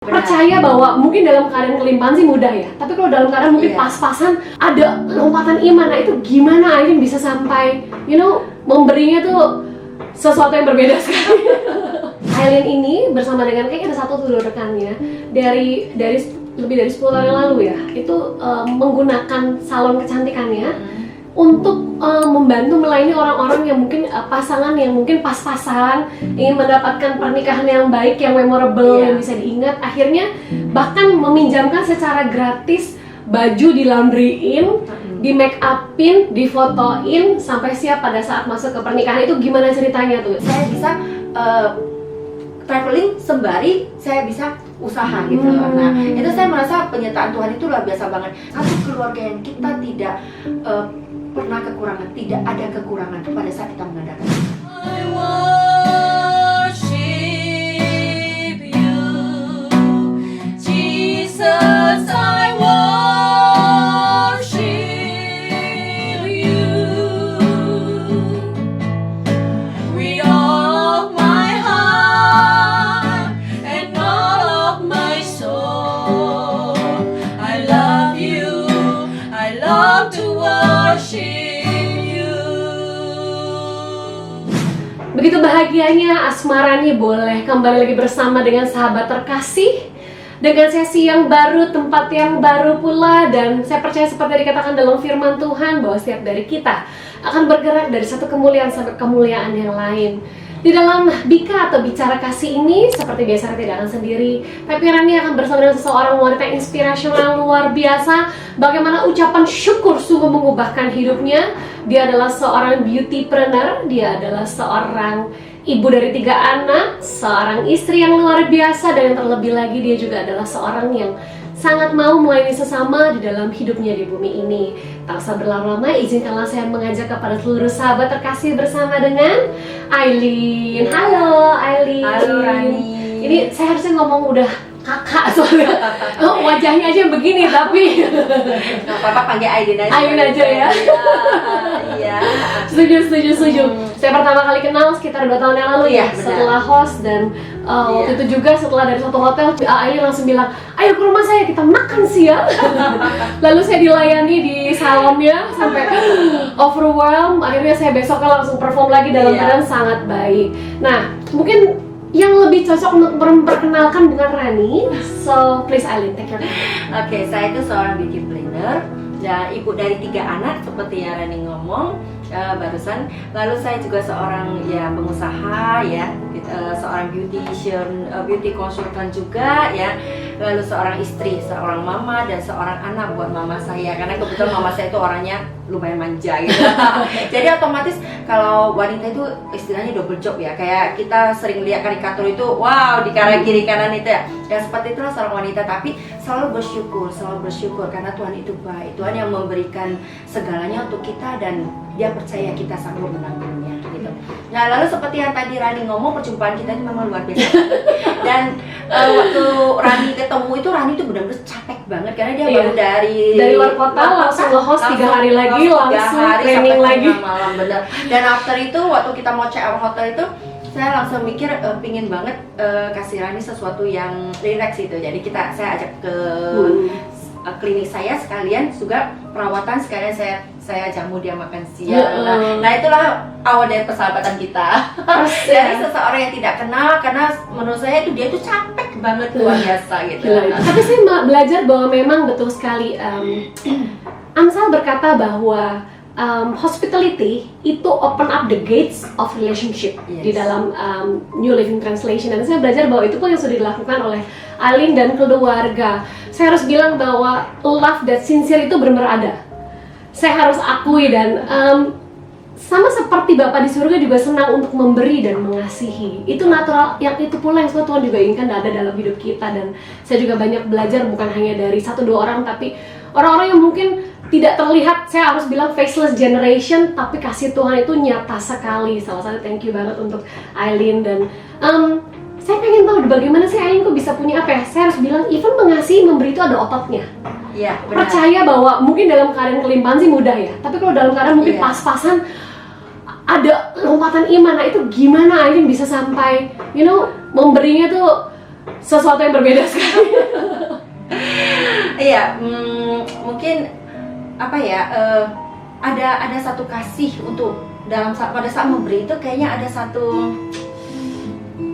Percaya bahwa mungkin dalam keadaan kelimpahan sih mudah ya, tapi kalau dalam keadaan mungkin pas-pasan ada lompatan iman. Nah itu gimana Aileen bisa sampai memberinya tuh sesuatu yang berbeda sekali. Aileen ini bersama dengan kayaknya ada satu tuh rekannya dari lebih dari 10 tahun yang lalu ya, itu menggunakan salon kecantikannya untuk membantu melayani orang-orang yang mungkin pasangan yang mungkin pas-pasan ingin mendapatkan pernikahan yang baik, yang memorable, yang bisa diingat. Akhirnya bahkan meminjamkan secara gratis baju di laundryin, di make upin, difotoin sampai siap pada saat masuk ke pernikahan. Itu gimana ceritanya tuh? Saya bisa traveling sembari saya bisa usaha gitu. Nah itu saya merasa penyertaan Tuhan itu luar biasa banget. Satu keluarga yang kita tidak pernah kekurangan, tidak ada kekurangan pada saat kita mengadakan. I worship you, Jesus. I worship you with all of my heart and all of my soul. I love you. I love to worship you. Begitu bahagianya Asmarani boleh kembali lagi bersama dengan sahabat terkasih, dengan sesi yang baru, tempat yang baru pula. Dan saya percaya seperti dikatakan dalam firman Tuhan bahwa setiap dari kita akan bergerak dari satu kemuliaan sampai kemuliaan yang lain. Di dalam Bika atau Bicara Kasih ini, seperti biasa tidak akan sendiri, tapi Rani akan bersama dengan seseorang wanita inspirasional luar biasa. Bagaimana ucapan syukur sungguh mengubahkan hidupnya. Dia adalah seorang beautypreneur, dia adalah seorang ibu dari 3 anak, seorang istri yang luar biasa, dan yang terlebih lagi dia juga adalah seorang yang sangat mau melayani sesama di dalam hidupnya di bumi ini. Tak usah berlama-lama, izinkanlah saya mengajak kepada seluruh sahabat terkasih bersama dengan Aileen. Halo Aileen. Halo Rani. Ini saya harusnya ngomong udah kakak soalnya wajahnya aja begini, tapi Nggak apa-apa, panggil Aileen aja. Aileen aja ya. Iya. Setuju. Saya pertama kali kenal sekitar 2 tahun yang lalu ya, Benar. setelah host. Dan waktu itu juga setelah dari satu hotel, Aileen langsung bilang, ayo ke rumah saya, kita makan siang. Lalu saya dilayani di salonnya sampai overwhelmed. Akhirnya saya besoknya langsung perform lagi dalam keadaan sangat baik. Nah, mungkin yang lebih cocok untuk memperkenalkan bukan Rani, so please Aileen, take your time. Oke, saya itu seorang beauty planner dan ibu dari 3 anak seperti yang Rani ngomong barusan. Lalu saya juga seorang pengusaha ya, seorang beautician, beauty consultant juga ya. Lalu seorang istri, seorang mama, dan seorang anak buat mama saya, karena kebetulan mama saya itu orangnya lumayan manja gitu. Jadi otomatis kalau wanita itu istilahnya double job ya, kayak kita sering lihat karikatur itu, wow, di kanan kiri kanan itu ya. Ya seperti itulah seorang wanita, tapi selalu bersyukur karena Tuhan itu baik. Tuhan yang memberikan segalanya untuk kita dan Dia percaya kita sanggup menanggungnya gitu. Nah lalu seperti yang tadi Rani ngomong, perjumpaan kita ini memang luar biasa. Dan waktu Rani ketemu itu, Rani itu benar-benar capek banget karena dia baru dari luar kota langsung nge-host 3 hari lagi, langsung training lagi malam, bener. Dan after itu waktu kita mau check out hotel itu, saya langsung mikir pingin banget kasih Rani sesuatu yang relax gitu. Jadi saya ajak ke klinik saya sekalian juga perawatan, sekalian saya jamu dia makan siang. Nah itulah awal dari persahabatan kita. Dari seseorang yang tidak kenal, karena menurut saya itu dia itu capek banget, luar biasa gitu. Tapi saya belajar bahwa memang betul sekali. Amsal berkata bahwa hospitality itu open up the gates of relationship di dalam New Living Translation. Dan saya belajar bahwa itu pun yang sudah dilakukan oleh Aileen dan keluarga. Saya harus bilang bahwa love that sincere itu benar-benar ada. Saya harus akui, dan sama seperti Bapa di surga juga senang untuk memberi dan mengasihi. Itu natural, yang itu pula yang Tuhan juga inginkan ada dalam hidup kita. Dan saya juga banyak belajar bukan hanya dari 1-2 orang, tapi orang-orang yang mungkin tidak terlihat. Saya harus bilang faceless generation, tapi kasih Tuhan itu nyata sekali. Salah satu thank you banget untuk Aileen. Dan saya pengen tahu bagaimana sih Aileen kok bisa punya apa ya? Saya harus bilang even mengasihi, memberi itu ada ototnya. Iya, benar. Percaya bahwa mungkin dalam keadaan kelimpahan sih mudah ya, tapi kalau dalam keadaan mungkin pas-pasan ada lompatan iman. Nah itu gimana Aileen bisa sampai memberinya tuh sesuatu yang berbeda sekali. Iya, mungkin apa ya? Ada satu kasih untuk pada saat memberi itu kayaknya ada satu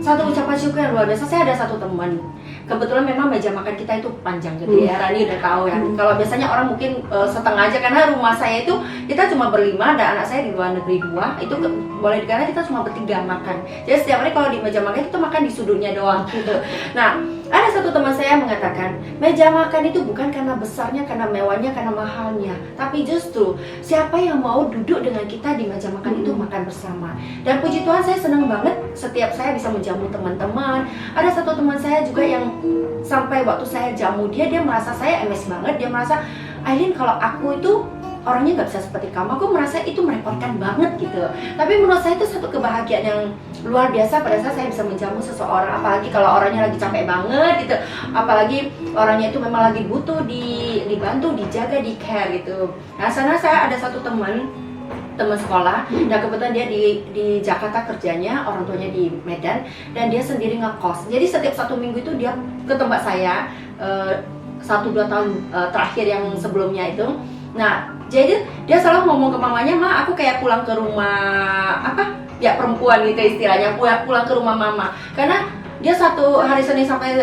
ucapan syukur yang luar biasa. Saya ada satu teman, kebetulan memang meja makan kita itu panjang gitu ya. Rani udah tahu ya. Kalau biasanya orang mungkin setengah aja, karena rumah saya itu kita cuma berlima, dan anak saya di luar negeri 2. Itu boleh dikatakan kita cuma bertiga makan. Jadi setiap hari kalau di meja makan kita makan di sudutnya doang gitu. Nah, ada satu teman saya mengatakan, meja makan itu bukan karena besarnya, karena mewahnya, karena mahalnya, tapi justru siapa yang mau duduk dengan kita di meja makan itu makan bersama. Dan puji Tuhan, saya senang banget setiap saya bisa menjamu teman-teman. Ada satu teman saya juga yang sampai waktu saya jamu dia merasa saya MS banget. Dia merasa, Aileen, kalau aku itu orangnya nggak bisa seperti kamu, aku merasa itu merepotkan banget gitu. Tapi menurut saya itu satu kebahagiaan yang luar biasa pada saat saya bisa menjamu seseorang, apalagi kalau orangnya lagi capek banget gitu, apalagi orangnya itu memang lagi butuh dibantu, dijaga, di care gitu. Nah, sana saya ada satu teman sekolah, dan kebetulan dia di Jakarta kerjanya, orang tuanya di Medan, dan dia sendiri ngekos. Jadi setiap 1 minggu itu dia ke tempat saya, 1-2 tahun terakhir yang sebelumnya itu. Nah, jadi dia selalu ngomong ke mamanya, "Ma, aku kayak pulang ke rumah perempuan gitu istilahnya, pulang ke rumah mama." Karena dia satu hari Senin sampai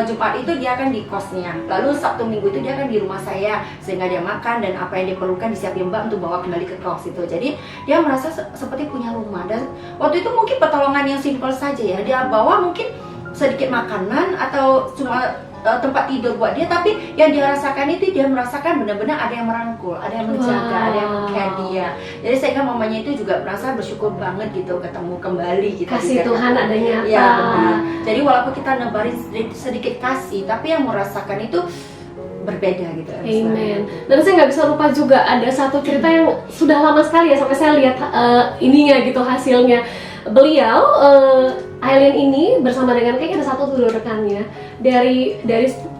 Jumat itu dia akan di kosnya, lalu Sabtu Minggu itu dia akan di rumah saya, sehingga dia makan dan apa yang dia perlukan disiapin Mbak untuk bawa kembali ke kos itu. Jadi dia merasa seperti punya rumah. Dan waktu itu mungkin pertolongan yang simpel saja ya, dia bawa mungkin sedikit makanan atau cuma tempat tidur buat dia, tapi yang dia rasakan itu dia merasakan benar-benar ada yang merangkul, ada yang menjaga, ada yang meng-care dia. Jadi sehingga mamanya itu juga merasa bersyukur banget gitu ketemu kembali gitu. Kasih Tuhan ada nyata. Ya, benar. Jadi walaupun kita nebarin sedikit kasih, tapi yang merasakan itu berbeda gitu. Amen. Dan saya nggak bisa lupa juga ada satu cerita yang sudah lama sekali ya, sampai saya lihat ininya gitu hasilnya. Beliau Aileen ini bersama dengan kayaknya ada satu rekannya dari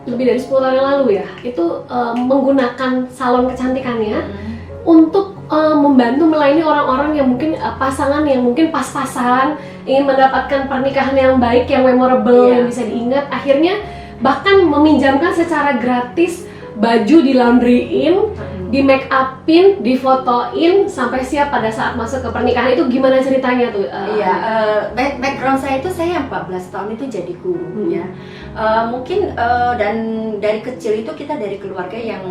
lebih dari 10 tahun yang lalu ya, itu menggunakan salon kecantikannya untuk membantu melayani orang-orang yang mungkin pasangan yang mungkin pas-pasan ingin mendapatkan pernikahan yang baik, yang memorable, yang bisa diingat. Akhirnya bahkan meminjamkan secara gratis baju, di laundryin, di make upin, difotoin sampai siap pada saat masuk ke pernikahan. Itu gimana ceritanya tuh? Background saya itu, saya 14 tahun itu jadi guru ya. Mungkin dan dari kecil itu kita dari keluarga yang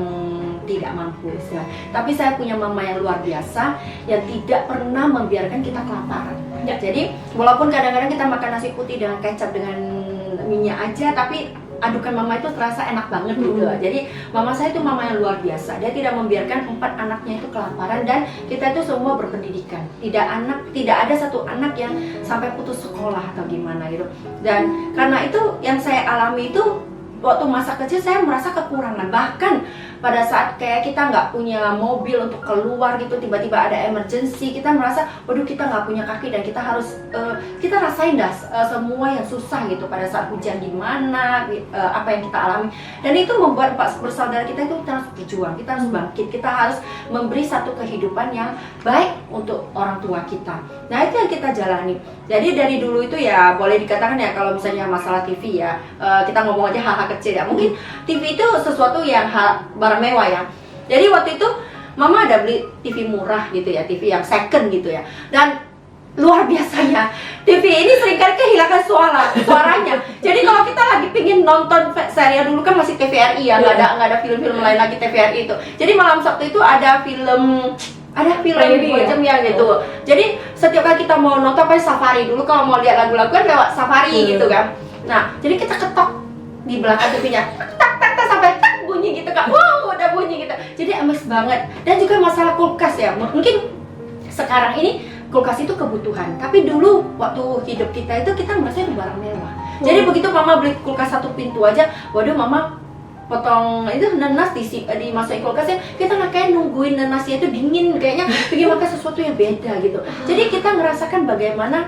tidak mampu ya. Tapi saya punya mama yang luar biasa yang tidak pernah membiarkan kita kelaparan. Ya. Jadi walaupun kadang-kadang kita makan nasi putih dengan kecap dengan minyak aja, tapi adukan mama itu terasa enak banget gitu. Jadi mama saya itu mama yang luar biasa. Dia tidak membiarkan 4 anaknya itu kelaparan, dan kita itu semua berpendidikan. Tidak ada satu anak yang sampai putus sekolah atau gimana gitu. Dan karena itu yang saya alami itu waktu masa kecil saya merasa kekurangan. Bahkan pada saat kayak kita nggak punya mobil untuk keluar gitu, tiba-tiba ada emergency, kita merasa waduh kita nggak punya kaki, dan kita harus kita rasain dah semua yang susah gitu pada saat hujan di mana, apa yang kita alami. Dan itu membuat bersaudara kita itu kita harus berjuang, kita harus bangkit, kita harus memberi satu kehidupan yang baik untuk orang tua kita. Nah, itu yang kita jalani. Jadi dari dulu itu ya boleh dikatakan ya, kalau misalnya masalah TV ya, kita ngomong aja hal-hal kecil ya, mungkin TV itu sesuatu yang barang mewah ya. Jadi waktu itu mama ada beli TV murah gitu ya, TV yang second gitu ya, dan luar biasanya TV ini seringkali kehilangan suaranya. Jadi kalau kita lagi pingin nonton serial, dulu kan masih TVRI ya, nggak ada film-film lain lagi TVRI itu. Jadi malam Sabtu itu ada film 2 jam ya gitu. Jadi setiap kali kita mau nonton apa Safari, dulu kalau mau lihat lagu-lagu kan lewat Safari gitu kan. Nah, jadi kita ketok di belakang TV-nya, tak sampai tak bunyi gitu kan. Wow, udah bunyi gitu. Jadi emes banget. Dan juga masalah kulkas ya. Mungkin sekarang ini kulkas itu kebutuhan, tapi dulu waktu hidup kita itu kita merasa itu barang mewah. Jadi begitu mama beli kulkas 1 pintu aja, waduh mama potong itu nanas dimasukin kulkasnya, kita nggak kayak nungguin nanasnya itu dingin, kayaknya pengen makan sesuatu yang beda gitu. Jadi kita ngerasakan bagaimana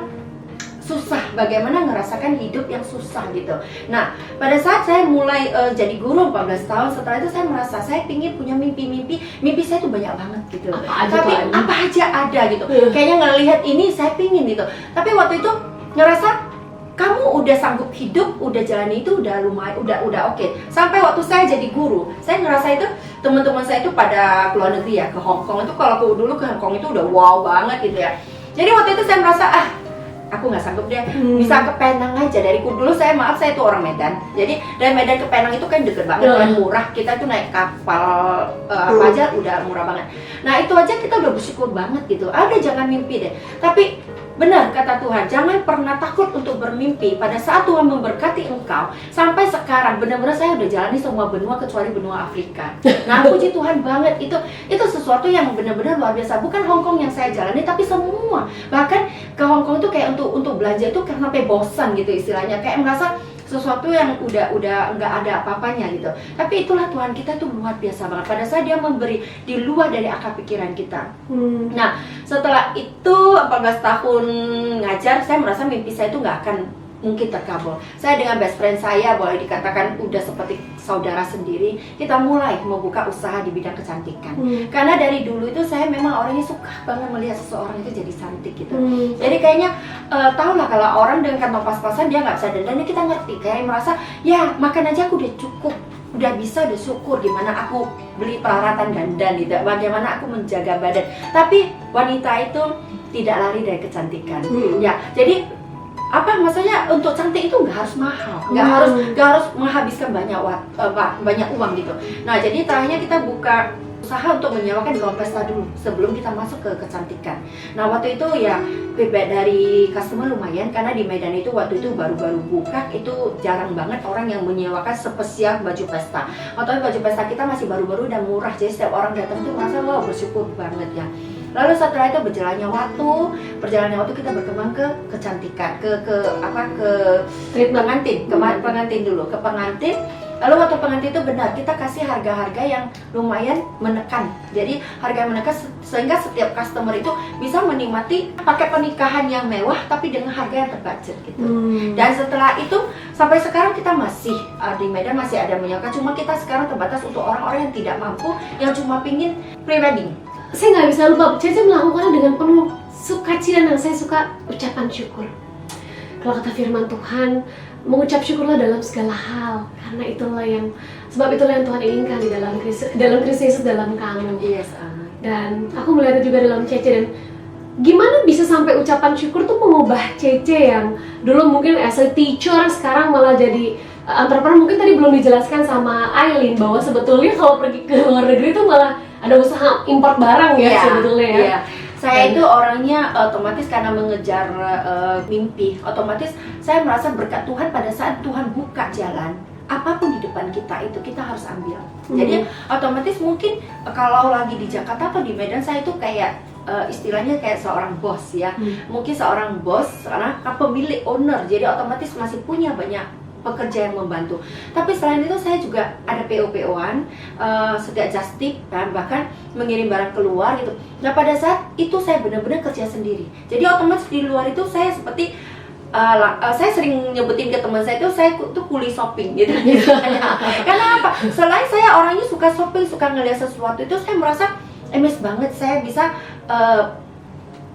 ngerasakan hidup yang susah gitu. Nah, pada saat saya mulai jadi guru 14 tahun, setelah itu saya merasa saya pingin punya mimpi saya tuh banyak banget gitu. Apa aja ada gitu. Kayaknya ngelihat ini saya pingin gitu. Tapi waktu itu ngerasa kamu udah sanggup hidup, udah jalani itu udah lumayan, udah oke. Sampai waktu saya jadi guru, saya ngerasa itu teman-teman saya itu pada keluar negeri ya, ke Hong Kong itu, kalau dulu ke Hong Kong itu udah wow banget gitu ya. Jadi waktu itu saya merasa aku nggak sanggup deh, bisa ke Penang aja. Dari dulu saya itu orang Medan, jadi dari Medan ke Penang itu kan deket banget dan murah. Kita tuh naik kapal apa aja udah murah banget. Nah itu aja kita udah bersyukur banget gitu. Jangan mimpi deh. Tapi benar kata Tuhan, jangan pernah takut untuk bermimpi. Pada saat Tuhan memberkati engkau, sampai sekarang benar-benar saya udah jalani semua benua kecuali benua Afrika. Nah puji Tuhan banget, itu sesuatu yang benar-benar luar biasa. Bukan Hong Kong yang saya jalani, tapi semua. Bahkan ke Hong Kong itu kayak untuk belanja itu karena sampai bosan gitu istilahnya, kayak merasa sesuatu yang udah nggak ada apa-apanya gitu. Tapi itulah Tuhan kita tuh luar biasa banget. Pada saat Dia memberi di luar dari akal pikiran kita. Nah setelah itu 14 tahun ngajar, saya merasa mimpi saya itu nggak akan mungkin terkabul. Saya dengan best friend saya boleh dikatakan udah seperti saudara sendiri. Kita mulai membuka usaha di bidang kecantikan. Karena dari dulu itu saya memang orangnya suka banget melihat seseorang itu jadi cantik gitu. Jadi kayaknya tau lah kalau orang dengan kantong pas-pasan dia nggak bisa dandan, kita ngerti. Kayak merasa ya makan aja aku udah cukup, udah bisa, udah syukur. Gimana aku beli peralatan dandan gitu, bagaimana aku menjaga badan. Tapi wanita itu tidak lari dari kecantikan. Ya, jadi maksudnya untuk cantik itu nggak harus mahal, nggak harus menghabiskan banyak uang gitu. Nah jadi terakhirnya kita buka usaha untuk menyewakan gaun pesta dulu sebelum kita masuk ke kecantikan. Nah waktu itu ya feedback dari customer lumayan, karena di Medan itu waktu itu baru-baru buka, itu jarang banget orang yang menyewakan spesial baju pesta. Atau baju pesta kita masih baru-baru dan murah, jadi setiap orang datang tuh merasa wah bersyukur banget ya. Lalu setelah itu berjalannya waktu kita berkembang ke kecantikan, ke pengantin dulu, ke pengantin. Lalu waktu pengantin itu benar kita kasih harga-harga yang lumayan menekan. Jadi harga yang menekan sehingga setiap customer itu bisa menikmati pakai pernikahan yang mewah tapi dengan harga yang terbudget gitu. Dan setelah itu sampai sekarang kita masih di Medan masih ada menyewakan, cuma kita sekarang terbatas untuk orang-orang yang tidak mampu, yang cuma pingin pre-wedding. Saya nggak bisa lupa, Cece melakukannya dengan penuh sukacita dan saya suka ucapan syukur. Kalau kata firman Tuhan, mengucap syukurlah dalam segala hal, karena sebab itulah yang Tuhan inginkan di dalam Kristus dalam kamu. Yes, dan aku melihat juga dalam Cece, dan gimana bisa sampai ucapan syukur tuh mengubah Cece yang dulu mungkin as a teacher, sekarang malah jadi entrepreneur. Mungkin tadi belum dijelaskan sama Aileen bahwa sebetulnya kalau pergi ke luar negeri itu malah ada usaha import barang ya sebetulnya ya. Iya. Saya itu orangnya otomatis karena mengejar mimpi, otomatis saya merasa berkat Tuhan pada saat Tuhan buka jalan. Apapun di depan kita itu kita harus ambil. Jadi otomatis mungkin kalau lagi di Jakarta atau di Medan, saya itu kayak istilahnya kayak seorang bos ya. Mungkin seorang bos karena pemilik owner, jadi otomatis masih punya banyak pekerja yang membantu. Tapi selain itu saya juga ada PO-PO-an, setiap just tip, dan bahkan mengirim barang keluar gitu. Nah pada saat itu saya benar-benar kerja sendiri. Jadi otomatis di luar itu saya seperti saya sering nyebutin ke teman saya itu saya tuh kuli shopping gitu. Karena apa? Selain saya orangnya suka shopping, suka ngeliat sesuatu, itu saya merasa emes banget saya bisa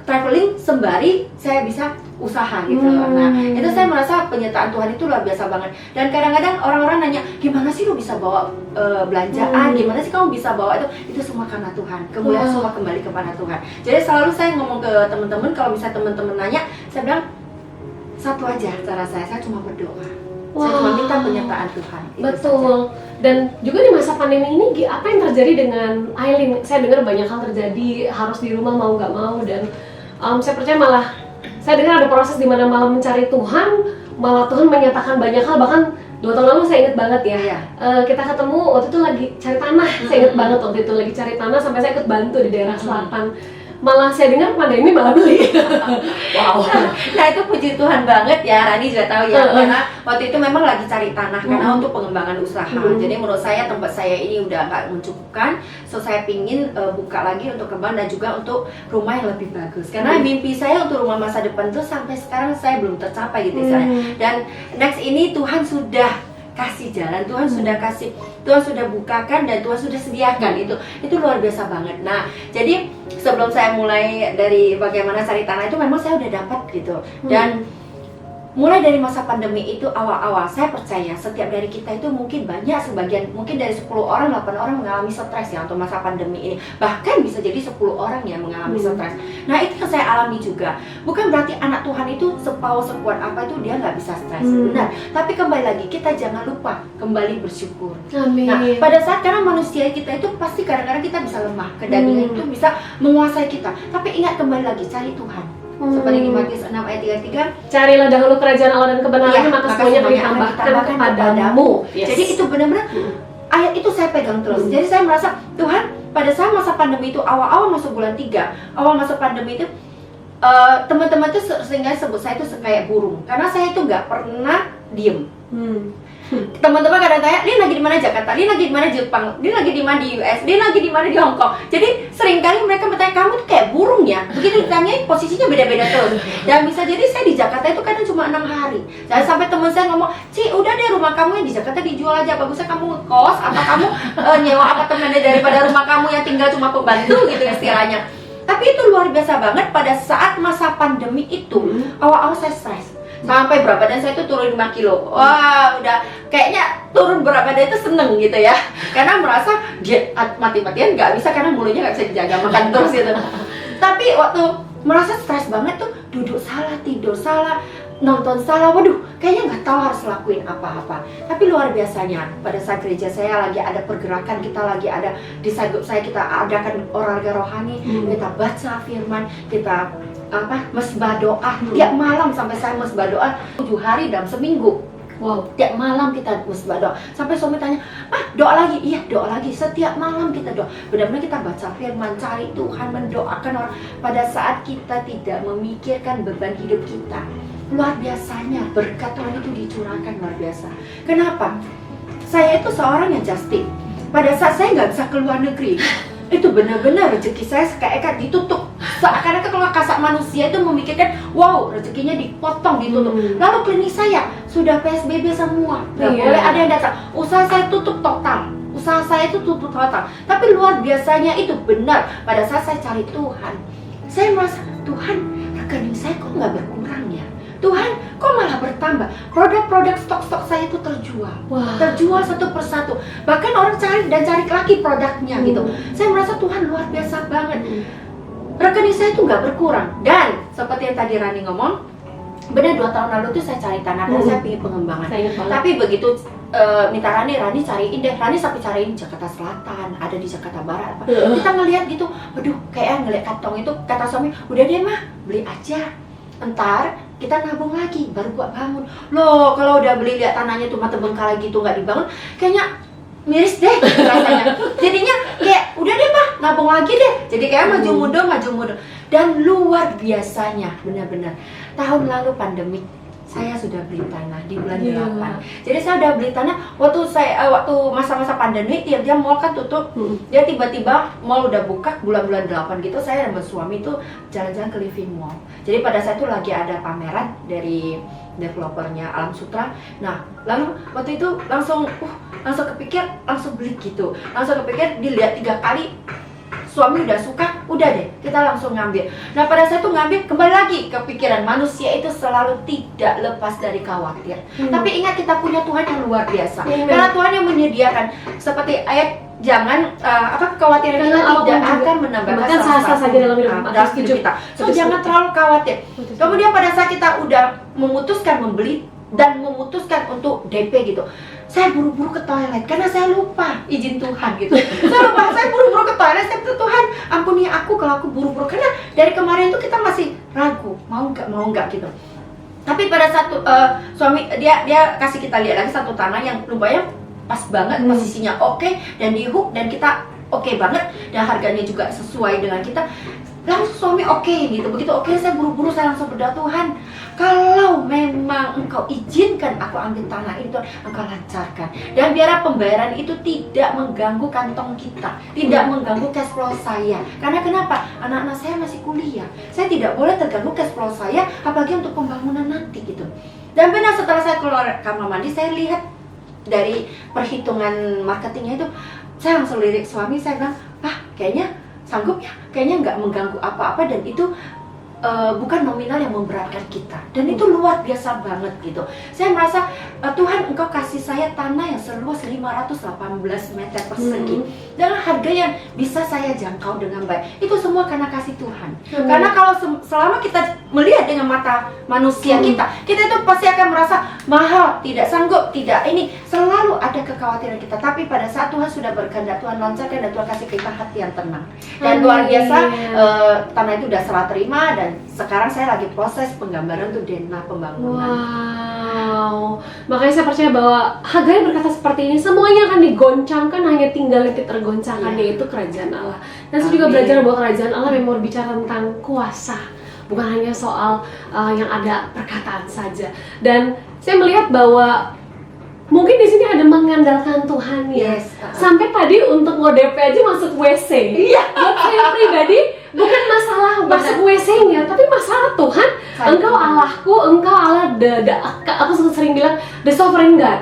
traveling sembari saya bisa usaha gitu. Nah itu saya merasa penyertaan Tuhan itu luar biasa banget. Dan kadang-kadang orang-orang nanya, gimana sih lu bisa bawa belanjaan, gimana sih kamu bisa bawa itu semua karena Tuhan. Kemuliaan semua kembali kepada Tuhan. Jadi selalu saya ngomong ke teman-teman, kalau misalnya teman-teman nanya, saya bilang satu aja cara saya cuma berdoa. Saya cuma minta penyertaan Tuhan. Betul. Dan juga di masa pandemi ini apa yang terjadi dengan Aileen? Saya dengar banyak hal terjadi, harus di rumah mau nggak mau, dan saya percaya malah saya dengar ada proses di mana malah mencari Tuhan, malah Tuhan menyatakan banyak hal. Bahkan 2 tahun lalu saya ingat banget ya, kita ketemu waktu itu lagi cari tanah. Saya ingat banget waktu itu lagi cari tanah, sampai saya ikut bantu di daerah selatan. Malah saya dengar pandemi malah beli. Wow. Nah itu puji Tuhan banget ya, Rani juga tahu ya, karena waktu itu memang lagi cari tanah karena untuk pengembangan usaha. Jadi menurut saya tempat saya ini udah nggak mencukupkan, so saya pingin buka lagi untuk kembang dan juga untuk rumah yang lebih bagus. Karena mimpi saya untuk rumah masa depan tuh sampai sekarang saya belum tercapai gitu misalnya. Dan next ini Tuhan sudah kasih jalan, Tuhan sudah bukakan dan Tuhan sudah sediakan. Itu luar biasa banget. Nah jadi sebelum saya mulai dari bagaimana cari tanah itu memang saya udah dapat gitu. Dan mulai dari masa pandemi itu awal-awal, saya percaya setiap dari kita itu mungkin banyak, sebagian mungkin dari 10 orang, 8 orang mengalami stres ya untuk masa pandemi ini. Bahkan bisa jadi 10 orang yang mengalami stres. Nah itu yang saya alami juga. Bukan berarti anak Tuhan itu sepower sekuat apa itu dia nggak bisa stres, benar. Tapi kembali lagi, kita jangan lupa kembali bersyukur. Amin. Nah pada saat, karena manusia kita itu pasti kadang-kadang kita bisa lemah, kedagingan itu bisa menguasai kita. Tapi ingat kembali lagi, cari Tuhan. Seperti di Matius 6 ayat 33, carilah dahulu kerajaan Allah dan kebenarannya, maka semuanya akan semuanya ditambahkan kepadamu. Yes. Jadi itu benar-benar ayat itu saya pegang terus. Jadi saya merasa Tuhan pada saat masa pandemi itu, awal-awal masuk bulan 3, awal masa pandemi itu, teman-teman itu sehingga sebut saya itu kayak burung, karena saya itu nggak pernah diem. Teman-teman kadang tanya, dia lagi di mana Jakarta, dia lagi di mana Jepang, dia lagi di mana di US, dia lagi di mana di Hong Kong. Jadi seringkali mereka bertanya, kamu tuh kayak burung ya. Begitu ditanya, posisinya beda-beda terus. Dan bisa jadi saya di Jakarta itu kadang cuma 6 hari. Dan sampai teman saya ngomong, Ci, udah deh rumah kamu yang di Jakarta dijual aja. Bagusnya kamu ngekos atau kamu nyewa apartemen daripada rumah kamu yang tinggal cuma pembantu gitu istilahnya. Tapi itu luar biasa banget pada saat masa pandemi itu. Awal-awal saya stres. Sampai berat badan saya itu turun 5 kilo. Wah, udah kayaknya turun berat badan itu seneng gitu ya. Karena merasa mati-matian nggak bisa, karena mulutnya nggak bisa dijaga, makan terus gitu. Tapi waktu merasa stres banget tuh, duduk salah, tidur salah, nonton salah, waduh, kayaknya nggak tahu harus lakuin apa-apa. Tapi luar biasanya, pada saat gereja saya lagi ada pergerakan, kita lagi ada di Sanggup Saya, kita adakan olahraga rohani, kita baca firman, kita mesbah doa tiap malam. Sampai saya mesbah doa 7 hari dalam seminggu. Wow, tiap malam kita mesbah doa. Sampai suami tanya, doa lagi? Iya, doa lagi. Setiap malam kita doa. Benar-benar kita baca firman, cari Tuhan, mendoakan orang. Pada saat kita tidak memikirkan beban hidup kita, luar biasanya berkat Tuhan itu dicurahkan luar biasa. Kenapa? Saya itu seorang yang just tip. Pada saat saya nggak bisa keluar negeri, itu benar-benar rezeki saya kayak ditutup. Seakan-akan kalau kasat manusia itu memikirkan, wow, rezekinya dipotong, ditutup. Lalu klinik saya sudah PSBB semua, nggak boleh ada yang datang. Usaha saya tutup total. Usaha saya itu tutup total. Tapi luar biasanya itu benar. Pada saat saya cari Tuhan, saya merasa, Tuhan, rekening saya kok nggak berkurang ya? Tuhan, kok malah bertambah? Produk-produk stok-stok saya itu terjual. Terjual satu persatu. Bahkan orang cari lagi produknya gitu. Saya merasa Tuhan luar biasa banget. Rekening saya itu nggak berkurang. Dan seperti yang tadi Rani ngomong, benar 2 tahun lalu tuh saya cari tanah dan saya ingin pengembangan. Tapi begitu minta Rani cariin deh. Rani sampai cariin Jakarta Selatan, ada di Jakarta Barat. Kita ngelihat gitu, aduh, kayak ngeliat kantong itu, kata suami, udah deh mah, beli aja. Entar kita nabung lagi, baru buat bangun. Loh, kalau udah beli, lihat tanahnya tuh mata bengkalai gitu nggak dibangun, kayaknya miris deh rasanya. Jadinya kayak udah deh mah, nabung lagi deh. Jadi kayak maju mundur. Dan luar biasanya, benar-benar tahun lalu pandemik, saya sudah beli tanah di bulan 8. Jadi saya udah beli tanah waktu masa-masa pandemi, tiap mall kan tutup. Dia tiba-tiba mall udah buka bulan-bulan 8 gitu. Saya dan suami itu jalan-jalan ke Living Mall. Jadi pada saat itu lagi ada pameran dari developernya Alam Sutra. Nah, lalu waktu itu langsung kepikir, langsung beli gitu. Langsung kepikir, dilihat 3 kali. Suami udah suka, udah deh, kita langsung ngambil. Nah pada saat itu ngambil, kembali lagi ke pikiran, manusia itu selalu tidak lepas dari khawatir. Tapi ingat, kita punya Tuhan yang luar biasa. Karena Tuhan yang menyediakan, seperti ayat, jangan kekhawatiran kita tidak akan menambahkan sasa saja dalam hidup kita. So jangan terlalu khawatir. Kemudian pada saat kita udah memutuskan membeli dan memutuskan untuk DP gitu, saya buru-buru ke toilet karena saya lupa izin Tuhan gitu. Saya buru-buru ke toilet. Saya bilang, Tuhan ampuni aku kalau aku buru-buru, karena dari kemarin itu kita masih ragu mau nggak gitu. Tapi pada satu suami dia kasih kita lihat lagi satu tanah yang lumayan pas banget, posisinya oke, dan di hook, dan kita oke banget, dan harganya juga sesuai dengan kita. Langsung suami oke gitu. Begitu oke, saya buru-buru, saya langsung berdoa, Tuhan, kalau memang Engkau izinkan aku ambil tanah itu, Engkau lancarkan. Dan biar pembayaran itu tidak mengganggu kantong kita, tidak mengganggu cash flow saya. Karena kenapa? Anak-anak saya masih kuliah. Saya tidak boleh terganggu cash flow saya, apalagi untuk pembangunan nanti gitu. Dan benar, setelah saya keluar kamar mandi, saya lihat dari perhitungan marketingnya itu, saya langsung lirik suami, saya bilang, kayaknya sanggup ya, kayaknya nggak mengganggu apa-apa, dan itu bukan nominal yang memberatkan kita, dan itu luar biasa banget gitu. Saya merasa Tuhan, Engkau kasih saya tanah yang seluas 518 meter persegi dengan harga yang bisa saya jangkau dengan baik. Itu semua karena kasih Tuhan. Karena kalau selama kita melihat dengan mata manusia kita itu pasti akan merasa mahal, tidak sanggup, tidak ini, selalu ada kekhawatiran kita. Tapi pada saat Tuhan sudah berkehendak, Tuhan lancarkan dan Tuhan kasih kita hati yang tenang. Dan luar biasa, tanah itu udah serah terima, dan sekarang saya lagi proses penggambaran untuk denah pembangunan. Wow, makanya saya percaya bahwa Hagai berkata seperti ini, semuanya akan digoncangkan, hanya tinggal yang tergoncangkan, yaitu kerajaan Allah. Dan saya juga belajar bahwa kerajaan Allah memang berbicara tentang kuasa, bukan hanya soal yang ada perkataan saja. Dan saya melihat bahwa mungkin di sini ada mengandalkan Tuhan ya. Sampai tadi untuk nge-DP aja masuk WC. Buat saya pribadi bukan masalah masuk WC-nya, tapi masalah Tuhan, Engkau Allahku, Engkau Allah aku sering bilang the sovereign God,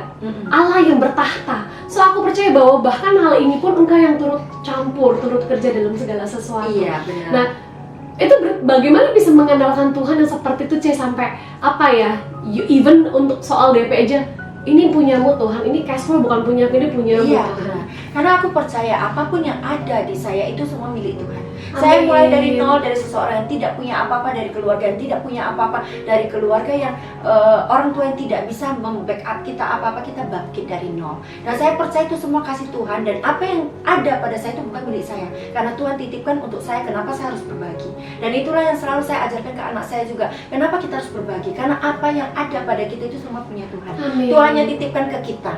Allah yang bertahta. So aku percaya bahwa bahkan hal ini pun Engkau yang turut campur, turut kerja dalam segala sesuatu. Iya, benar. Nah, itu bagaimana bisa mengandalkan Tuhan yang seperti itu, sampai apa ya, even untuk soal DP aja, ini punyamu Tuhan, ini cash flow bukan punyaku, ini punyamu Tuhan. Karena aku percaya apapun yang ada di saya itu semua milik Tuhan. Saya mulai dari nol, dari seseorang yang tidak punya apa-apa, dari keluarga yang tidak punya apa-apa, dari keluarga yang orang tua yang tidak bisa membackup kita apa-apa, kita bangkit dari nol. Dan saya percaya itu semua kasih Tuhan, dan apa yang ada pada saya itu bukan milik saya, karena Tuhan titipkan untuk saya. Kenapa saya harus berbagi? Dan itulah yang selalu saya ajarkan ke anak saya juga. Kenapa kita harus berbagi? Karena apa yang ada pada kita itu semua punya Tuhan. Tuhan yang titipkan ke kita.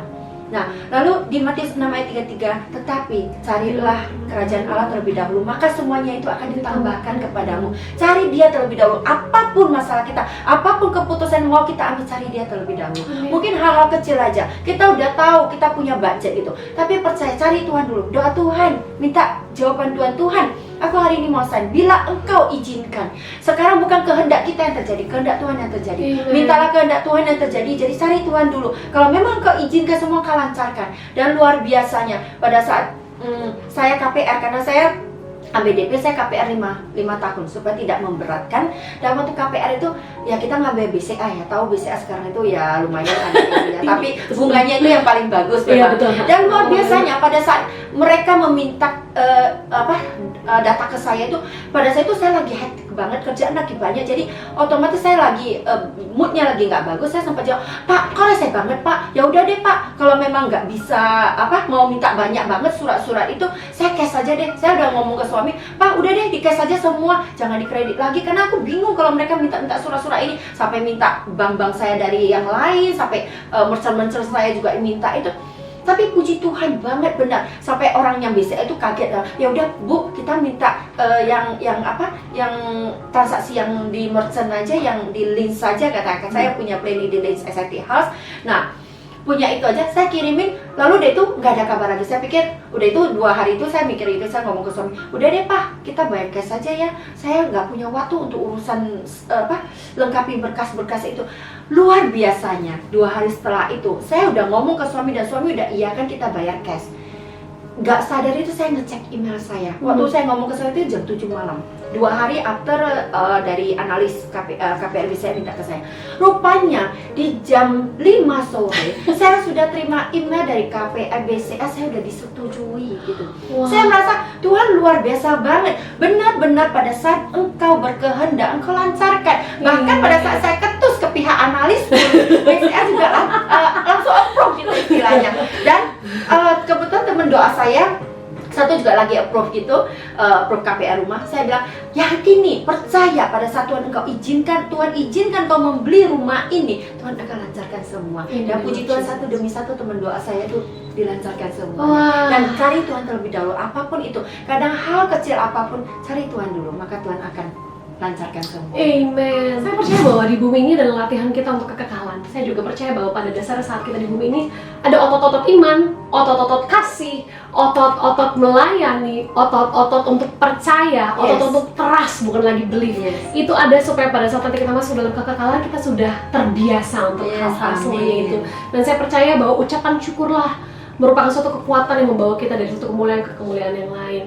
Nah, lalu di Matius 6 ayat 33, tetapi carilah kerajaan Allah terlebih dahulu, maka semuanya itu akan ditambahkan kepadamu. Cari Dia terlebih dahulu. Apapun masalah kita, apapun keputusan mau kita ambil, cari Dia terlebih dahulu. Mungkin hal-hal kecil aja, kita udah tahu, kita punya budget gitu, tapi percaya, cari Tuhan dulu. Doa Tuhan, minta jawaban Tuhan, aku hari ini mau sign, bila Engkau izinkan. Sekarang bukan kehendak kita yang terjadi, kehendak Tuhan yang terjadi. Mintalah kehendak Tuhan yang terjadi, jadi cari Tuhan dulu. Kalau memang Engkau izinkan, semua Engkau lancarkan. Dan luar biasanya, pada saat saya KPR, karena saya ambil DP, saya KPR 5 tahun supaya tidak memberatkan. Dan waktu KPR itu ya kita ngambil BCA ya, tahu BCA sekarang itu ya lumayan ada ya, tapi bunganya itu yang paling bagus memang. Dan luar biasanya pada saat mereka meminta data ke saya itu, pada saat itu saya lagi hektik banget, kerjaan lagi banyak, jadi otomatis saya lagi moodnya lagi nggak bagus. Saya sempat jawab, Pak, kok resek banget Pak? Ya udah deh Pak, kalau memang nggak bisa mau minta banyak banget surat-surat itu, saya cash aja deh. Saya udah ngomong ke suami, Pak udah deh di cash aja semua, jangan dikredit lagi, karena aku bingung kalau mereka minta surat-surat ini, sampai minta bank-bank saya dari yang lain, sampai merchant-merchant saya juga minta itu. Tapi puji Tuhan banget, benar, sampai orang yang BCA itu kaget lah. Ya udah Bu, kita minta yang transaksi yang di merchant aja, yang di link saja, katakan saya punya planning di link SIT House. Nah, punya itu aja saya kirimin, lalu dia itu nggak ada kabar lagi. Saya pikir udah itu 2 hari itu saya mikir itu, saya ngomong ke suami, udah deh Pak, kita bayar cash saja ya, saya nggak punya waktu untuk urusan lengkapi berkas-berkas itu. Luar biasanya 2 hari setelah itu saya udah ngomong ke suami, dan suami udah iya kan kita bayar cash. Nggak sadar itu saya ngecek email saya. Waktu saya ngomong ke saya itu jam 7 malam, 2 hari after dari analis KPRB saya minta ke saya. Rupanya di jam 5 sore saya sudah terima email dari KPRBCA, saya udah disetujui gitu. Saya merasa Tuhan luar biasa banget. Benar-benar pada saat Engkau berkehendak, Engkau lancarkan. Bahkan pada saat saya ketus ke pihak analis, BCA juga langsung approve gitu istilahnya. Dan kebetulan teman doa saya satu juga lagi approve gitu, approve KPR rumah. Saya bilang, yakini, percaya pada saat Tuhan Engkau izinkan, Tuhan izinkan kau membeli rumah ini, Tuhan akan lancarkan semua. Dan puji Tuhan, satu demi satu teman doa saya itu dilancarkan semua. Dan cari Tuhan terlebih dahulu, apapun itu. Kadang hal kecil apapun, cari Tuhan dulu, maka Tuhan akan lancarkan semua. Amen. Saya percaya bahwa di bumi ini adalah latihan kita untuk kekekalan. Saya juga percaya bahwa pada dasarnya saat kita di bumi ini ada otot-otot iman, otot-otot kasih, otot-otot melayani, otot-otot untuk percaya, otot untuk trust, bukan lagi believe. Itu ada supaya pada saat nanti kita masuk dalam kekekalan, kita sudah terbiasa untuk hal-hal semuanya itu. Dan saya percaya bahwa ucapan syukurlah merupakan suatu kekuatan yang membawa kita dari satu kemuliaan ke kemuliaan yang lain.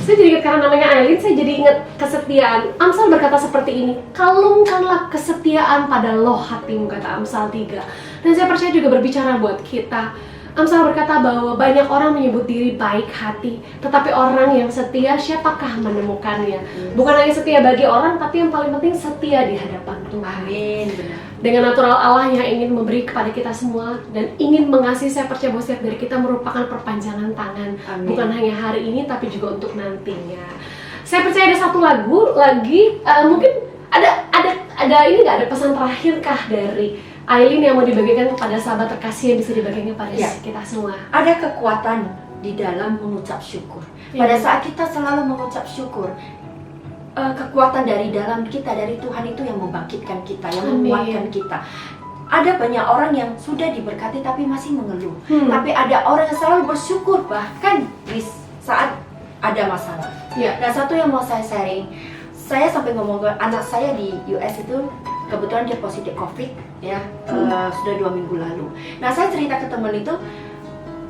Saya jadi ingat karena namanya Aileen, saya jadi ingat kesetiaan. Amsal berkata seperti ini, kalungkanlah kesetiaan pada loh hatimu, kata Amsal 3. Dan saya percaya juga berbicara buat kita. Amsal berkata bahwa banyak orang menyebut diri baik hati, tetapi orang yang setia siapakah menemukannya? Bukan hanya setia bagi orang, tapi yang paling penting setia di hadapan Tuhan. Amin, benar. Dengan natural Allah yang ingin memberi kepada kita semua dan ingin mengasihi, saya percaya bahwa setiap dari kita merupakan perpanjangan tangan. Amin. Bukan hanya hari ini, tapi juga untuk nantinya. Saya percaya ada satu lagu lagi, mungkin ada ini nggak, ada pesan terakhir kah dari Aileen yang mau dibagikan kepada sahabat terkasih yang bisa dibagikan kepada kita semua? Ada kekuatan di dalam mengucap syukur. Pada saat kita selalu mengucap syukur, kekuatan dari dalam kita, dari Tuhan itu yang membangkitkan kita, yang menguatkan kita. Ada banyak orang yang sudah diberkati tapi masih mengeluh. Tapi ada orang yang selalu bersyukur bahkan di saat ada masalah. Nah, satu yang mau saya sharing, saya sampai ngomong ke anak saya di US itu, kebetulan dia positif COVID ya, sudah 2 minggu lalu. Nah, saya cerita ke teman itu,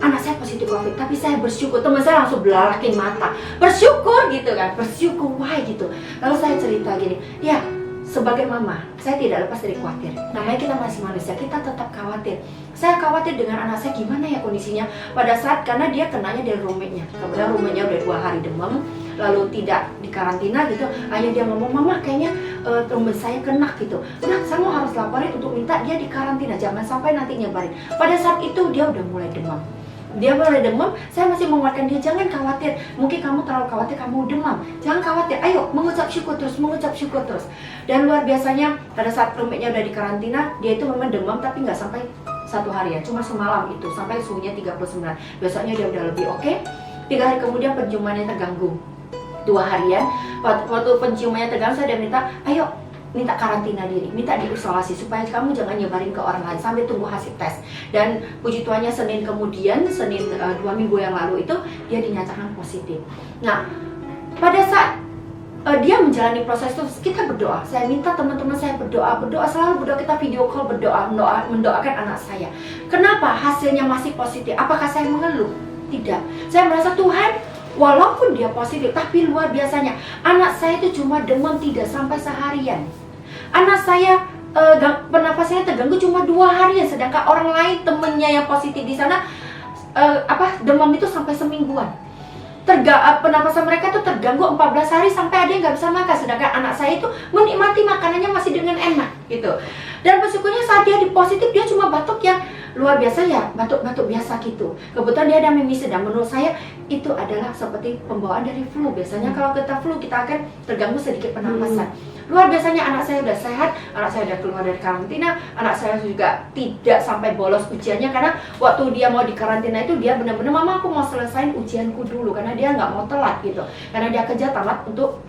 anak saya positif COVID, tapi saya bersyukur. Teman saya langsung belalakin mata, bersyukur gitu kan, bersyukur, why gitu. Lalu saya cerita gini, ya sebagai mama, saya tidak lepas dari khawatir. Namanya kita masih manusia, kita tetap khawatir. Saya khawatir dengan anak saya, gimana ya kondisinya pada saat, karena dia kenanya dari roommate-nya. Kemudian roommate-nya udah 2 hari demam, lalu tidak dikarantina gitu. Akhirnya dia ngomong, mama kayaknya roommate saya kena gitu. Udah, saya mau harus laporin untuk minta dia dikarantina, jangan sampai nanti nyebarin. Pada saat itu dia udah mulai demam. Saya masih menguatkan dia, jangan khawatir. Mungkin kamu terlalu khawatir, kamu demam. Jangan khawatir, ayo mengucap syukur terus. Dan luar biasanya pada saat roommate-nya udah dikarantina, dia itu memang demam tapi nggak sampai 1 hari ya, cuma semalam itu sampai suhunya 39. Besoknya dia udah lebih oke. 3 hari kemudian penciumannya terganggu. 2 harian, waktu penciumannya terganggu, saya udah minta, ayo minta karantina diri, minta diisolasi supaya kamu jangan nyebarin ke orang lain sampai tunggu hasil tes. Dan puji Tuhannya Senin 2 minggu yang lalu itu dia dinyatakan positif. Nah, pada saat dia menjalani proses itu, kita berdoa. Saya minta teman-teman saya berdoa, selalu berdoa, kita video call berdoa, mendoakan anak saya. Kenapa hasilnya masih positif? Apakah saya mengeluh? Tidak. Saya merasa Tuhan, walaupun dia positif, tapi luar biasanya anak saya itu cuma demam tidak sampai seharian. Anak saya pernapasannya terganggu cuma 2 harian, sedangkan orang lain temennya yang positif di sana demam itu sampai semingguan. Pernapasan mereka tuh terganggu 14 hari sampai ada yang nggak bisa makan, sedangkan anak saya itu menikmati makanannya masih dengan enak gitu. Dan bersyukurnya saat dia positif, dia cuma batuk yang luar biasa ya, batuk-batuk biasa gitu. Kebetulan dia ada mimi sedang. Menurut saya itu adalah seperti pembawaan dari flu. Biasanya kalau kita flu, kita akan terganggu sedikit pernapasan. Luar biasanya anak saya udah sehat, anak saya udah keluar dari karantina, anak saya juga tidak sampai bolos ujiannya, karena waktu dia mau di karantina itu dia benar-benar, mama aku mau selesain ujianku dulu, karena dia nggak mau telat gitu, karena dia kerja tamat untuk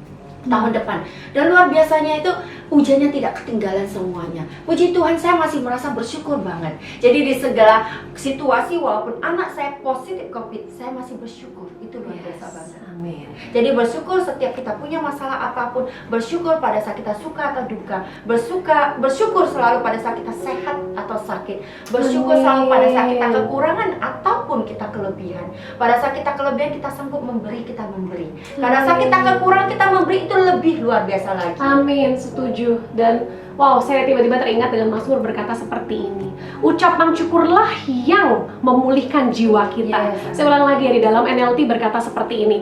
tahun depan. Dan luar biasanya itu ujiannya tidak ketinggalan semuanya. Puji Tuhan, saya masih merasa bersyukur banget. Jadi di segala situasi, walaupun anak saya positif COVID, saya masih bersyukur. Itu luar biasa banget. Amin. Jadi bersyukur setiap kita punya masalah apapun, bersyukur pada saat kita suka atau duka, bersyukur selalu pada saat kita sehat atau sakit, bersyukur selalu pada saat kita kekurangan ataupun kita kelebihan. Pada saat kita kelebihan, kita sanggup memberi, kita memberi. Pada saat kita kekurangan, kita memberi, itu lebih luar biasa lagi. Amin, setuju. Dan wow, saya tiba-tiba teringat dengan Mazmur berkata seperti ini, ucapan syukurlah yang memulihkan jiwa kita. Saya ulang lagi ya, di dalam NLT berkata seperti ini.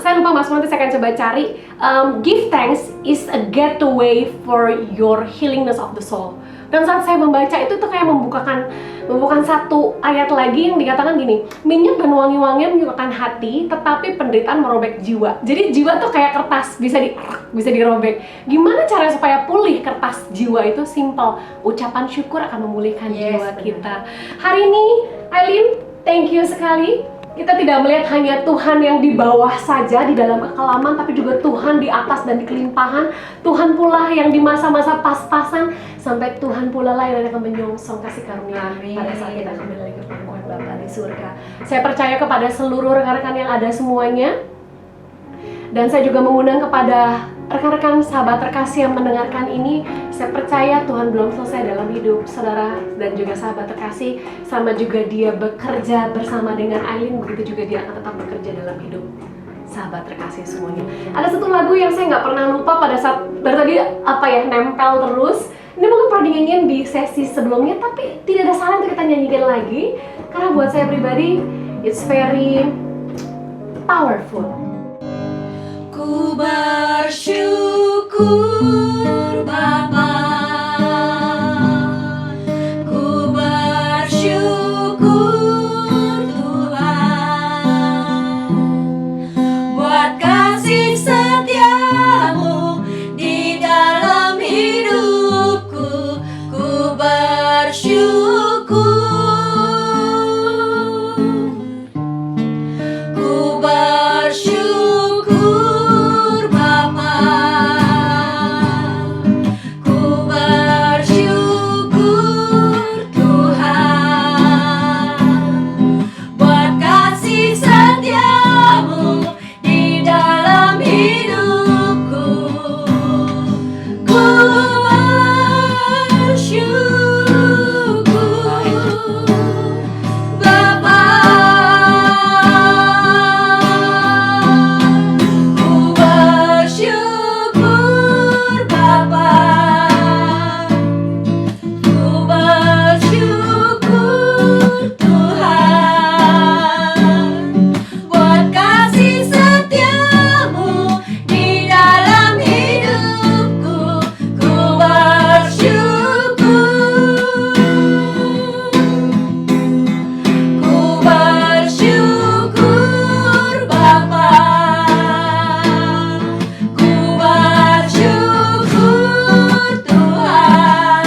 Saya lupa Mazmur, nanti saya akan coba cari. Give thanks is a gateway for your healingness of the soul. Dan saat saya membaca itu tuh kayak membukakan satu ayat lagi yang dikatakan gini, minyak dan wangi-wangian menyukakan hati, tetapi penderitaan merobek jiwa. Jadi jiwa tuh kayak kertas, bisa dirobek. Gimana cara supaya pulih kertas jiwa itu? Simple, ucapan syukur akan memulihkan jiwa kita. Hari ini, Aileen, thank you sekali. Kita tidak melihat hanya Tuhan yang di bawah saja, di dalam kekelaman, tapi juga Tuhan di atas dan di kelimpahan. Tuhan pula yang di masa-masa pas-pasan, sampai Tuhan pula lah yang akan menyongsong kasih karunia pada saat kita kembali lagi ke pangkuan Bapa di surga. Saya percaya kepada seluruh rekan-rekan yang ada semuanya. Dan saya juga mengundang kepada rekan-rekan sahabat terkasih yang mendengarkan ini, saya percaya Tuhan belum selesai dalam hidup saudara dan juga sahabat terkasih. Sama juga dia bekerja bersama dengan Aileen, begitu juga dia akan tetap bekerja dalam hidup sahabat terkasih semuanya. Ada satu lagu yang saya nggak pernah lupa pada saat dari tadi nempel terus. Ini mungkin pernah dinyanyiin di sesi sebelumnya, tapi tidak ada salah untuk kita nyanyikan lagi karena buat saya pribadi it's very powerful. Ku bersyukur Bapa, ku bersyukur Tuhan, buat kasih setiamu di dalam hidupku. Ku bersyukur, ku bersyukur Bapa, ku bersyukur Tuhan, buat kasih setiamu di dalam hidupku. Ku bersyukur Bapa, ku bersyukur Bapa, ku bersyukur Tuhan, buat kasih setiamu di dalam hidupku. Ku bersyukur Bapa, ku bersyukur Tuhan,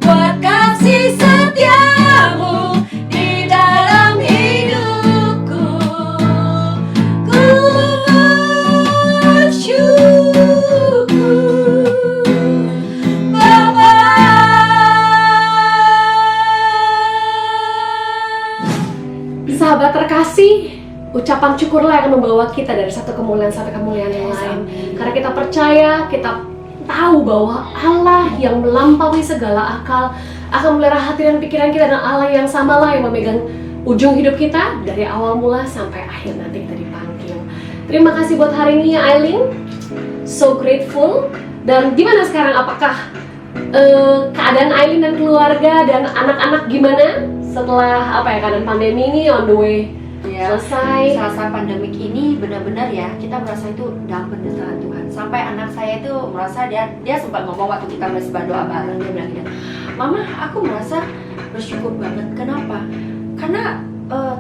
buat kasih setiamu di dalam hidupku. Ku bersyukur Bapa. Sahabat terkasih, ucapan syukurlah yang membawa kita dari satu kemuliaan sampai kemuliaan yang lain. Karena kita percaya, kita tahu bahwa Allah yang melampaui segala akal akan memelihara hati dan pikiran kita, dan Allah yang samalah yang memegang ujung hidup kita dari awal mula sampai akhir nanti kita dipanggil. Terima kasih buat hari ini Aileen, so grateful. Dan gimana sekarang, apakah keadaan Aileen dan keluarga dan anak-anak gimana setelah keadaan pandemi ini on the way Ya, selesai? saat pandemik ini benar-benar ya kita merasa itu dalam penyertaan Tuhan. Sampai anak saya itu merasa dia sempat ngomong waktu kita masih berdoa bareng, dia bilang gini, Mama, aku merasa bersyukur banget. Kenapa? Karena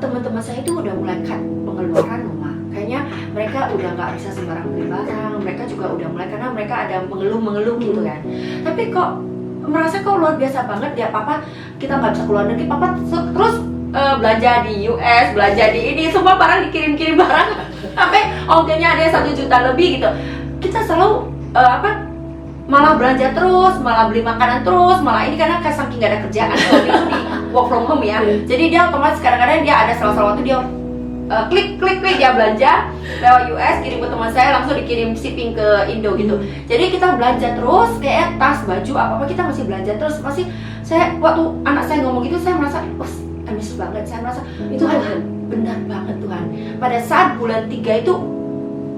teman-teman saya itu udah mulai cut pengeluaran rumah. Kayaknya mereka udah nggak bisa sembarang beli barang. Mereka juga udah mulai, karena mereka ada mengeluh gitu kan. Tapi kok merasa kok luar biasa banget ya Papa, kita nggak bisa keluar negeri, Papa terus belanja di US, belanja di ini, semua barang dikirim-kirim barang sampai ongkirnya ada 1 juta lebih gitu. Kita selalu malah belanja terus, malah beli makanan terus, malah ini karena saking gak ada kerjaan kalau itu di work from home ya. Jadi dia otomatis kadang-kadang dia ada salah waktu dia klik dia belanja lewat US, kirim ke teman saya, langsung dikirim shipping ke Indo gitu. Jadi kita belanja terus, kayak tas, baju, apa-apa kita masih belanja terus. Masih saya waktu anak saya ngomong gitu, saya merasa ambisius banget. Saya merasa Itu Tuhan. benar banget Tuhan. Pada saat bulan 3 itu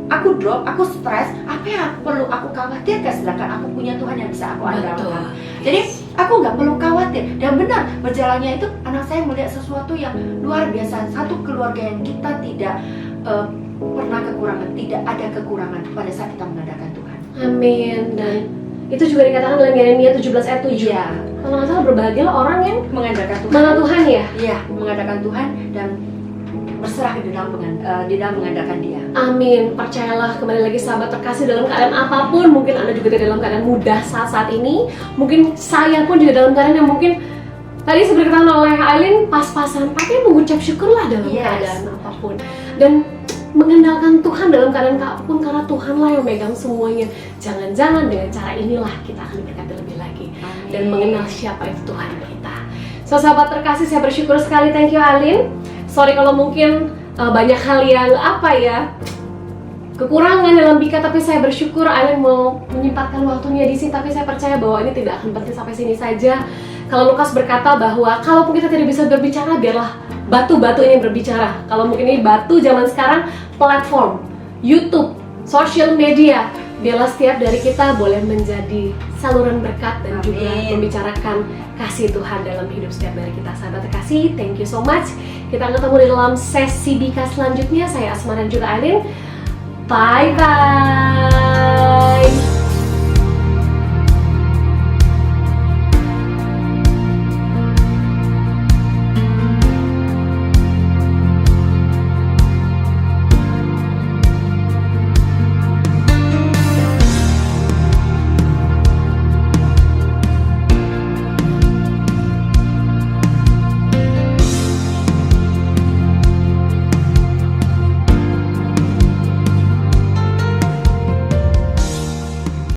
aku drop, aku stres, apa yang perlu aku khawatirkan sedangkan aku punya Tuhan yang bisa aku andalkan. Jadi aku nggak perlu khawatir. Dan benar, berjalannya itu anak saya melihat sesuatu yang luar biasa. Satu keluarga yang kita tidak pernah kekurangan, tidak ada kekurangan pada saat kita mengandalkan Tuhan. Amin. Dan itu juga dikatakan dalam Yeremia 17 ayat 7. Iya. Kalau nggak salah, berbahagialah orang yang Mengandalkan Tuhan. mengenal Tuhan ya. Iya, mengandalkan Tuhan dan berserah di dalam mengandalkan Dia. Amin. Percayalah, kembali lagi sahabat terkasih, dalam keadaan apapun, mungkin Anda juga tidak dalam keadaan mudah saat ini. Mungkin saya pun juga dalam keadaan yang mungkin tadi seperti dikatakan oleh Aileen pas-pasan, tapi mengucap syukurlah dalam keadaan apapun. Dan mengandalkan Tuhan dalam keadaan apapun, karena Tuhanlah yang megang semuanya. Jangan-jangan dengan cara inilah kita akan diberkati lebih lagi. Amin. Dan mengenal siapa itu Tuhan kita. So, sahabat terkasih, saya bersyukur sekali. Thank you Aileen. Sorry kalau mungkin banyak hal yang kekurangan dalam Bika, tapi saya bersyukur Aileen mau menyempatkan waktunya di sini. Tapi saya percaya bahwa ini tidak akan berhenti sampai sini saja. Kalau Lukas berkata bahwa kalaupun kita tidak bisa berbicara, biarlah batu-batu ini berbicara. Kalau mungkin ini batu zaman sekarang, platform, YouTube, social media, biarlah setiap dari kita boleh menjadi saluran berkat dan juga Amin. membicarakan kasih Tuhan dalam hidup setiap dari kita. Sahabat terkasih, thank you so much. Kita akan ketemu di dalam sesi Bika selanjutnya. Saya Asma dan juga Aileen. Bye bye.